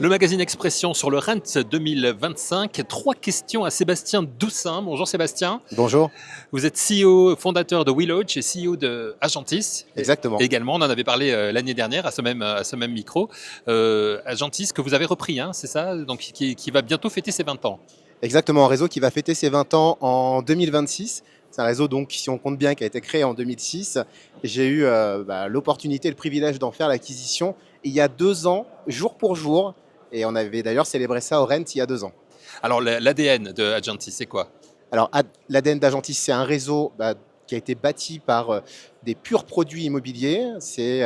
Le magazine Expression sur le Rent 2025. Trois questions à Sébastien Doussin. Bonjour Sébastien. Bonjour. Vous êtes CEO, fondateur de WeLodge et CEO de Agentis. Exactement. Également, on en avait parlé l'année dernière à ce même micro. Agentis que vous avez repris, hein, c'est ça, donc, qui va bientôt fêter ses 20 ans. Exactement, un réseau qui va fêter ses 20 ans en 2026. C'est un réseau, donc, si on compte bien, qui a été créé en 2006. J'ai eu l'opportunité, le privilège d'en faire l'acquisition il y a 2 ans, jour pour jour. Et on avait d'ailleurs célébré ça au Rent il y a 2 ans. Alors, l'ADN de Agentis, c'est quoi? Alors, l'ADN d'Agentis, c'est un réseau qui a été bâti par des purs produits immobiliers. C'est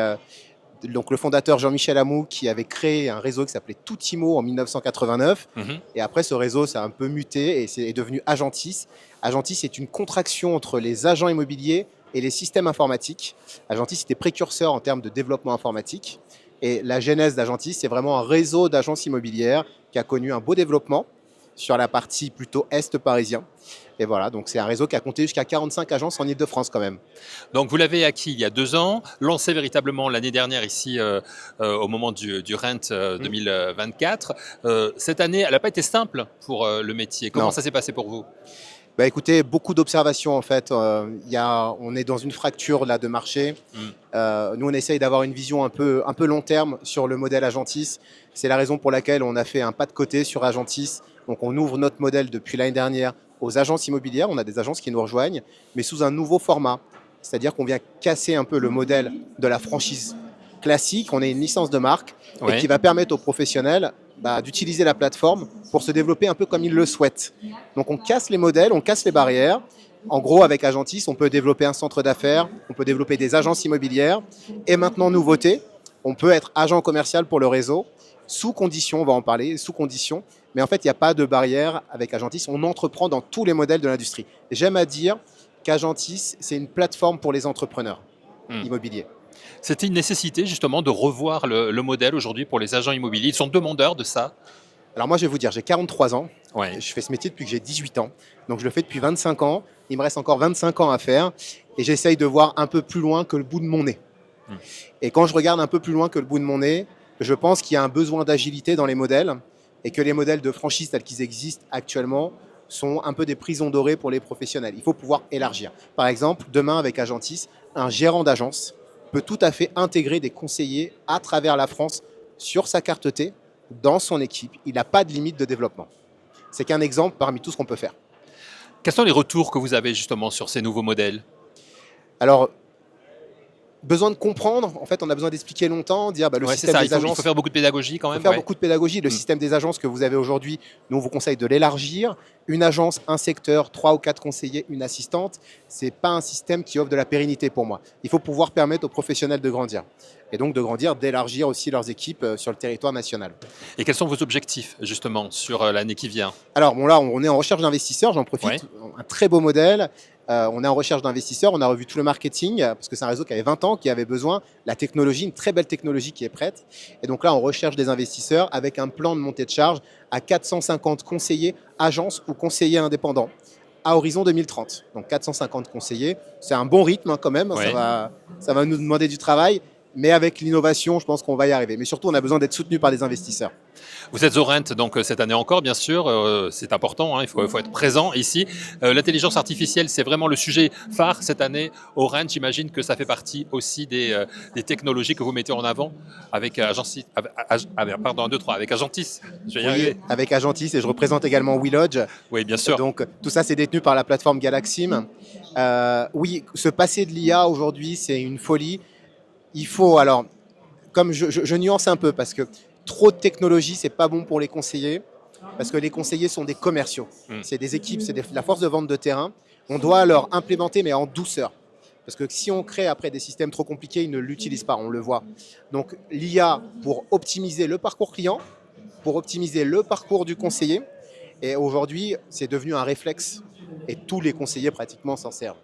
donc le fondateur Jean-Michel Amou qui avait créé un réseau qui s'appelait Toutimo en 1989. Et après, ce réseau s'est un peu muté et c'est devenu Agentis. Agentis est une contraction entre les agents immobiliers et les systèmes informatiques. Agentis était précurseur en termes de développement informatique. Et la genèse d'Agentis, c'est vraiment un réseau d'agences immobilières qui a connu un beau développement sur la partie plutôt est parisien. Et voilà, donc c'est un réseau qui a compté jusqu'à 45 agences en Ile-de-France quand même. Donc vous l'avez acquis il y a 2 ans, lancé véritablement l'année dernière ici au moment du Rent 2024. Cette année, elle n'a pas été simple pour le métier. Comment ça s'est passé pour vous? Écoutez, beaucoup d'observations en fait. On est dans une fracture là, de marché. Nous, on essaye d'avoir une vision un peu long terme sur le modèle Agentis. C'est la raison pour laquelle on a fait un pas de côté sur Agentis. Donc on ouvre notre modèle depuis l'année dernière aux agences immobilières. On a des agences qui nous rejoignent, mais sous un nouveau format. C'est-à-dire qu'on vient casser un peu le modèle de la franchise classique. On a une licence de marque et qui va permettre aux professionnels d'utiliser la plateforme pour se développer un peu comme ils le souhaitent. Donc on casse les modèles, on casse les barrières. En gros, avec Agentis, on peut développer un centre d'affaires, on peut développer des agences immobilières. Et maintenant, nouveauté, on peut être agent commercial pour le réseau, sous condition, on va en parler, sous condition. Mais en fait, il n'y a pas de barrière avec Agentis. On entreprend dans tous les modèles de l'industrie. J'aime à dire qu'Agentis, c'est une plateforme pour les entrepreneurs immobiliers. C'était une nécessité justement de revoir le modèle aujourd'hui pour les agents immobiliers. Ils sont demandeurs de ça. Alors moi, je vais vous dire, j'ai 43 ans. Ouais. Je fais ce métier depuis que j'ai 18 ans. Donc je le fais depuis 25 ans. Il me reste encore 25 ans à faire. Et j'essaye de voir un peu plus loin que le bout de mon nez. Et quand je regarde un peu plus loin que le bout de mon nez, je pense qu'il y a un besoin d'agilité dans les modèles et que les modèles de franchise tels qu'ils existent actuellement sont un peu des prisons dorées pour les professionnels. Il faut pouvoir élargir. Par exemple, demain avec Agentis, un gérant d'agence peut tout à fait intégrer des conseillers à travers la France sur sa carte T, dans son équipe. Il n'a pas de limite de développement. C'est qu'un exemple parmi tout ce qu'on peut faire. Quels sont les retours que vous avez justement sur ces nouveaux modèles? Alors, besoin de comprendre, en fait, on a besoin d'expliquer longtemps, dire le système des agences. Il faut faire beaucoup de pédagogie quand même. Il faut faire beaucoup de pédagogie. Le système des agences que vous avez aujourd'hui, nous, on vous conseille de l'élargir. Une agence, un secteur, 3 ou 4 conseillers, une assistante, ce n'est pas un système qui offre de la pérennité pour moi. Il faut pouvoir permettre aux professionnels de grandir. Et donc de grandir, d'élargir aussi leurs équipes sur le territoire national. Et quels sont vos objectifs justement sur l'année qui vient? Alors bon, là, on est en recherche d'investisseurs, j'en profite. Un très beau modèle. On est en recherche d'investisseurs, on a revu tout le marketing, parce que c'est un réseau qui avait 20 ans, qui avait besoin, la technologie, une très belle technologie qui est prête. Et donc là, on recherche des investisseurs avec un plan de montée de charge à 450 conseillers, agences ou conseillers indépendants à horizon 2030. Donc 450 conseillers, c'est un bon rythme quand même, ça va nous demander du travail, mais avec l'innovation, je pense qu'on va y arriver. Mais surtout, on a besoin d'être soutenu par des investisseurs. Vous êtes au Rent donc cette année encore, bien sûr, c'est important, hein, il faut être présent ici. L'intelligence artificielle, c'est vraiment le sujet phare cette année au Rent. J'imagine que ça fait partie aussi des technologies que vous mettez en avant avec Agentis. Avec Agentis. Je vais y arriver. Avec Agentis, et je représente également WeLodge. Oui, bien sûr. Donc tout ça, c'est détenu par la plateforme Galaxim. Oui, se passer de l'IA aujourd'hui, c'est une folie. Il faut, alors, comme je nuance un peu, parce que trop de technologie, c'est pas bon pour les conseillers, parce que les conseillers sont des commerciaux. C'est des équipes, c'est la force de vente de terrain. On doit leur implémenter, mais en douceur. Parce que si on crée après des systèmes trop compliqués, ils ne l'utilisent pas, on le voit. Donc l'IA pour optimiser le parcours client, pour optimiser le parcours du conseiller. Et aujourd'hui, c'est devenu un réflexe. Et tous les conseillers pratiquement s'en servent.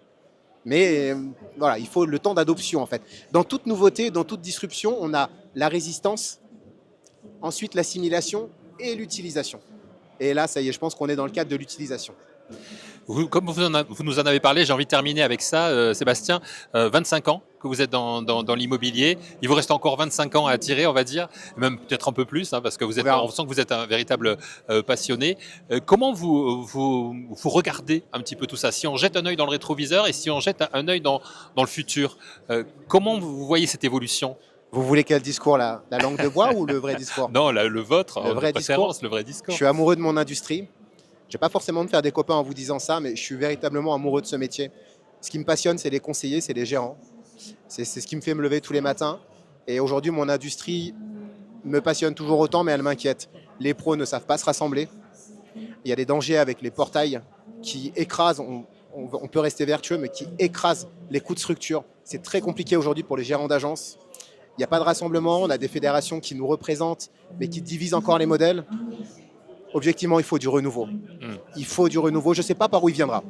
Mais voilà, il faut le temps d'adoption en fait. Dans toute nouveauté, dans toute disruption, on a la résistance, ensuite l'assimilation et l'utilisation. Et là, ça y est, je pense qu'on est dans le cadre de l'utilisation. Comme vous nous en avez parlé, j'ai envie de terminer avec ça, Sébastien. 25 ans que vous êtes dans l'immobilier. Il vous reste encore 25 ans à tirer, on va dire, même peut-être un peu plus, hein, parce que on sent que vous êtes un véritable passionné. Comment vous regardez un petit peu tout ça? Si on jette un œil dans le rétroviseur et si on jette un œil dans le futur, comment vous voyez cette évolution? Vous voulez quel discours là? La langue de bois ou le vrai discours? Non, le vôtre, Le vrai de préférence, discours. le vrai Je discours. suis amoureux de mon industrie. Je n'ai pas forcément de faire des copains en vous disant ça, mais je suis véritablement amoureux de ce métier. Ce qui me passionne, c'est les conseillers, c'est les gérants. C'est ce qui me fait me lever tous les matins. Et aujourd'hui, mon industrie me passionne toujours autant, mais elle m'inquiète. Les pros ne savent pas se rassembler. Il y a des dangers avec les portails qui écrasent, on peut rester vertueux, mais qui écrasent les coûts de structure. C'est très compliqué aujourd'hui pour les gérants d'agence. Il n'y a pas de rassemblement, on a des fédérations qui nous représentent, mais qui divisent encore les modèles. Objectivement, il faut du renouveau. Il faut du renouveau, je ne sais pas par où il viendra.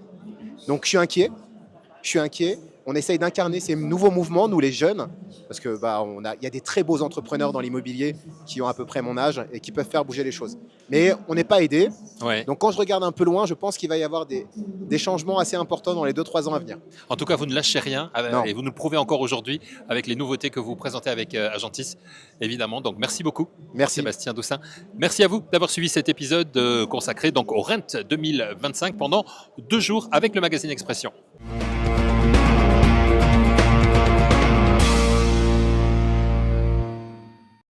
Donc je suis inquiet. On essaye d'incarner ces nouveaux mouvements, nous les jeunes, parce que il y a des très beaux entrepreneurs dans l'immobilier qui ont à peu près mon âge et qui peuvent faire bouger les choses. Mais on n'est pas aidé. Ouais. Donc quand je regarde un peu loin, je pense qu'il va y avoir des changements assez importants dans les 2-3 ans à venir. En tout cas, vous ne lâchez rien Non. et vous nous le prouvez encore aujourd'hui avec les nouveautés que vous présentez avec Agentis, évidemment. Donc merci beaucoup, Merci. Sébastien Doussin. Merci à vous d'avoir suivi cet épisode consacré donc au Rent 2025 pendant 2 jours avec le magazine Expression.